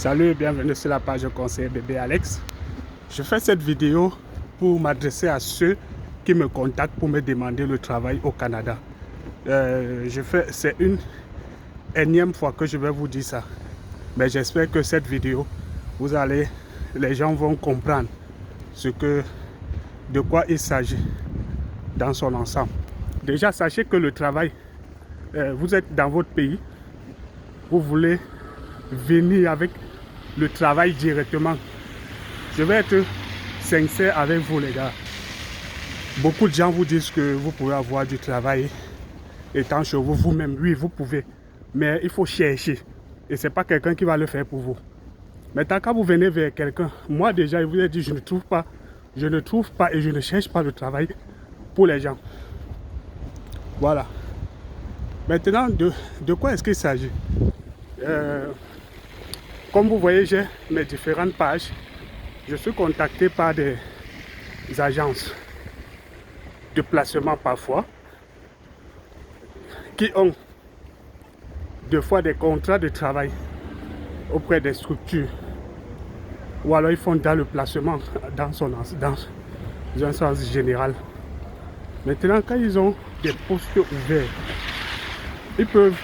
Salut et bienvenue sur la page conseiller bébé Alex. Je fais cette vidéo pour m'adresser à ceux qui me contactent pour me demander le travail au Canada. C'est une énième fois que je vais vous dire ça. Mais j'espère que cette vidéo, les gens vont comprendre de quoi il s'agit dans son ensemble. Déjà, sachez que le travail, vous êtes dans votre pays, vous voulez venir avec le travail directement. Je vais être sincère avec vous les gars. Beaucoup de gens vous disent que vous pouvez avoir du travail étant chez vous vous-même. Oui, vous pouvez, mais il faut chercher. Et ce n'est pas quelqu'un qui va le faire pour vous. Maintenant, quand vous venez vers quelqu'un, moi déjà, je vous ai dit, je ne trouve pas et je ne cherche pas le travail pour les gens. Voilà. Maintenant, de quoi est-ce qu'il s'agit? Comme vous voyez, j'ai mes différentes pages. Je suis contacté par des agences de placement parfois qui ont deux fois des contrats de travail auprès des structures, ou alors ils font dans le placement dans un sens général. Maintenant, quand ils ont des postes ouverts, ils peuvent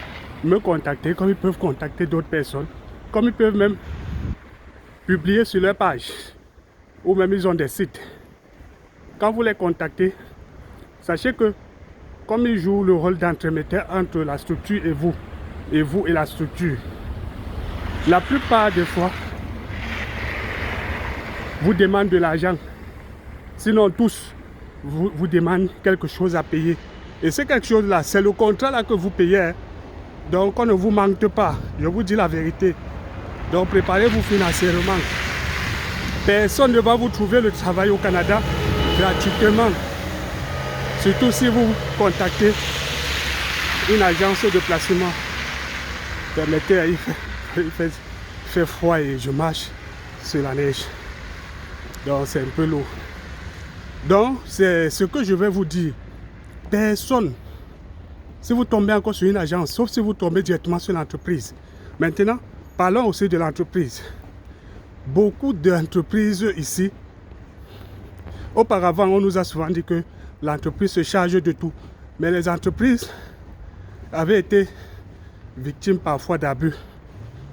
me contacter comme ils peuvent contacter d'autres personnes, comme ils peuvent même publier sur leur page, ou même ils ont des sites. Quand vous les contactez, sachez que comme ils jouent le rôle d'entremetteur entre la structure et vous et la structure, la plupart des fois, vous demandent de l'argent. Sinon tous, vous demandent quelque chose à payer. Et c'est quelque chose là, c'est le contrat là que vous payez. Hein. Donc on ne vous manque pas, je vous dis la vérité. Donc préparez-vous financièrement. Personne ne va vous trouver le travail au Canada gratuitement. Surtout si vous contactez une agence de placement. Permettez, il fait froid et je marche sur la neige. Donc c'est un peu lourd. Donc c'est ce que je vais vous dire. Personne, si vous tombez encore sur une agence, sauf si vous tombez directement sur l'entreprise. Maintenant, parlons aussi de l'entreprise. Beaucoup d'entreprises ici, auparavant on nous a souvent dit que l'entreprise se charge de tout. Mais les entreprises avaient été victimes parfois d'abus.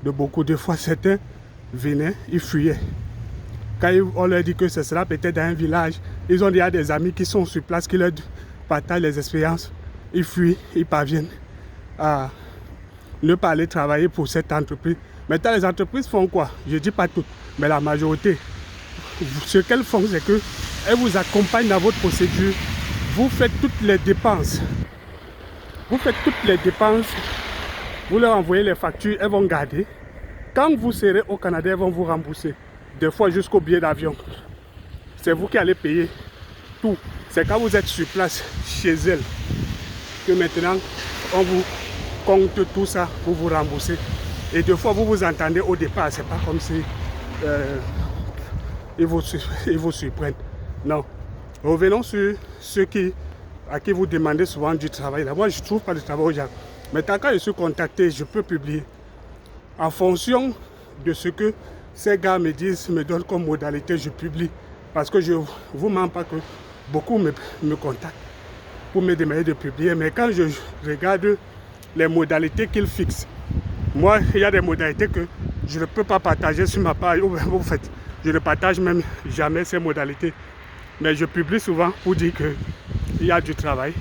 De beaucoup de fois, certains venaient, ils fuyaient. Quand on leur dit que ce sera peut-être dans un village, ils ont déjà des amis qui sont sur place, qui leur partagent les expériences. Ils fuient, ils parviennent à ne pas aller travailler pour cette entreprise. Maintenant, les entreprises font quoi? Je ne dis pas toutes, mais la majorité. Ce qu'elles font, c'est qu'elles vous accompagnent dans votre procédure. Vous faites toutes les dépenses. Vous leur envoyez les factures, elles vont garder. Quand vous serez au Canada, elles vont vous rembourser. Des fois jusqu'au billet d'avion. C'est vous qui allez payer tout. C'est quand vous êtes sur place, chez elles, que maintenant, on vous compte tout ça pour vous rembourser. Et des fois, vous vous entendez au départ, c'est pas comme si ils vous surprennent. Non. Revenons sur ceux à qui vous demandez souvent du travail. Là, moi, je ne trouve pas de travail aux gens. Maintenant, quand je suis contacté, je peux publier. En fonction de ce que ces gars me disent, me donnent comme modalité, je publie. Parce que je ne vous mens pas que beaucoup me contactent pour me demander de publier. Mais quand je regarde les modalités qu'ils fixent, moi, il y a des modalités que je ne peux pas partager sur ma page. En fait, je ne partage même jamais ces modalités. Mais je publie souvent pour dire qu'il y a du travail.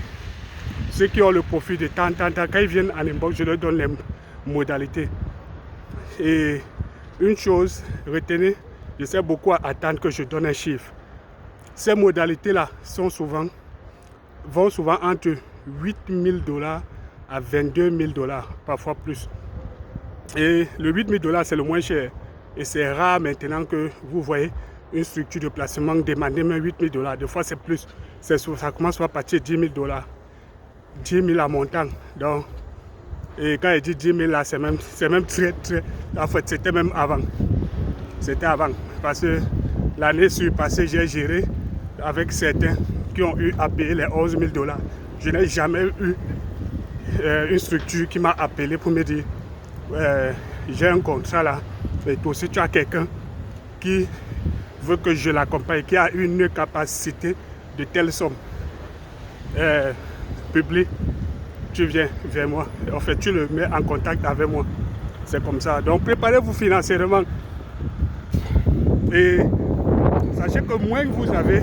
Ceux qui ont le profit de temps, quand ils viennent en inbox, je leur donne les modalités. Et une chose, retenez, je sais beaucoup attendre que je donne un chiffre. Ces modalités-là vont souvent entre 8 000 $ à 22 000 $, parfois plus. Et le 8 000 $, c'est le moins cher. Et c'est rare maintenant que vous voyez une structure de placement demander même 8 000 $. Des fois, c'est plus. Ça commence à partir de 10 000 $. 10 000 à montant. Donc, et quand je dis 10 000 là, c'est même très. En fait, c'était même avant. C'était avant. Parce que l'année surpassée, j'ai géré avec certains qui ont eu à payer les 11 000 $. Je n'ai jamais eu une structure qui m'a appelé pour me dire j'ai un contrat là, Et toi, si tu as quelqu'un qui veut que je l'accompagne, qui a une capacité de telle somme publique, tu viens vers moi. En fait, tu le mets en contact avec moi. C'est comme ça. Donc, préparez-vous financièrement. Et sachez que moins vous avez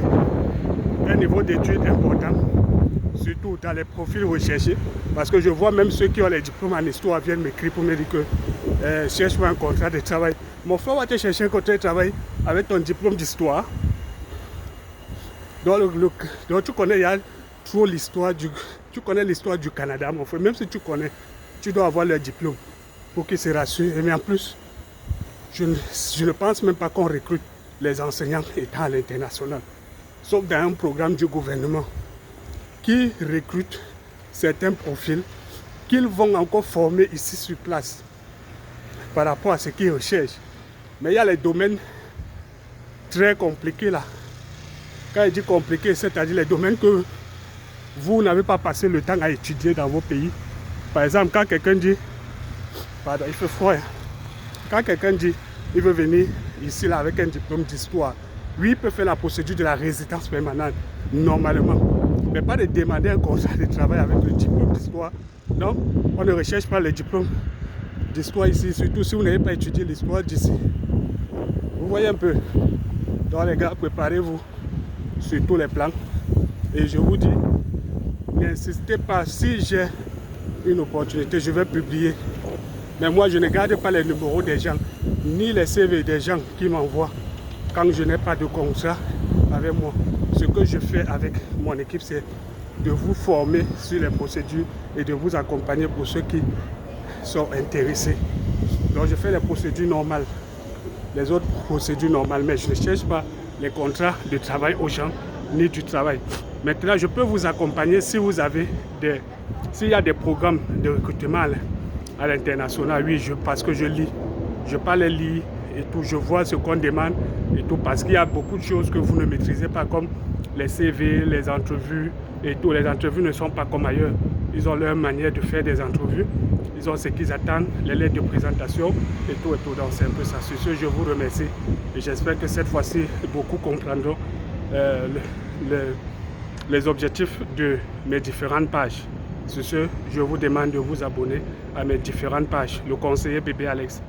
un niveau d'études important, surtout dans les profils recherchés, parce que je vois même ceux qui ont les diplômes en histoire viennent m'écrire pour me dire que cherche-moi un contrat de travail. Mon frère va te chercher un contrat de travail avec ton diplôme d'histoire. Donc tu connais, il y a trop l'histoire tu connais l'histoire du Canada, mon frère. Même si tu connais, tu dois avoir le diplôme pour qu'ils se rassurent. Et mais en plus, je ne pense même pas qu'on recrute les enseignants étant à l'international. Sauf dans un programme du gouvernement qui recrute certains profils qu'ils vont encore former ici sur place par rapport à ce qu'ils recherchent. Mais il y a les domaines très compliqués là. Quand je dis compliqué, c'est-à-dire les domaines que vous n'avez pas passé le temps à étudier dans vos pays. Par exemple, quand quelqu'un dit, pardon, il fait froid, quand quelqu'un dit, il veut venir ici là avec un diplôme d'histoire, lui il peut faire la procédure de la résidence permanente, normalement. Mais pas de demander un contrat de travail avec le diplôme d'histoire. Donc, on ne recherche pas le diplôme d'histoire ici, surtout si vous n'avez pas étudié l'histoire d'ici. Vous voyez un peu. Donc les gars, préparez-vous sur tous les plans. Et je vous dis, n'insistez pas, si j'ai une opportunité, je vais publier. Mais moi, je ne garde pas les numéros des gens, ni les CV des gens qui m'envoient quand je n'ai pas de contrat avec moi. Ce que je fais avec mon équipe, c'est de vous former sur les procédures et de vous accompagner pour ceux qui sont intéressés. Donc, je fais les procédures normales, les autres procédures normales, mais je ne cherche pas les contrats de travail aux gens, ni du travail. Maintenant, je peux vous accompagner si vous avez s'il y a des programmes de recrutement à l'international. Oui, parce que je lis, je parle lire et tout, je vois ce qu'on demande et tout, parce qu'il y a beaucoup de choses que vous ne maîtrisez pas, comme les CV, les entrevues et tout. Les entrevues ne sont pas comme ailleurs. Ils ont leur manière de faire des entrevues. Ils ont ce qu'ils attendent, les lettres de présentation et tout et tout. Donc c'est un peu ça. Sur ce, je vous remercie et j'espère que cette fois-ci, beaucoup comprendront les objectifs de mes différentes pages. Sur ce, je vous demande de vous abonner à mes différentes pages. Le conseiller Bébé Alex.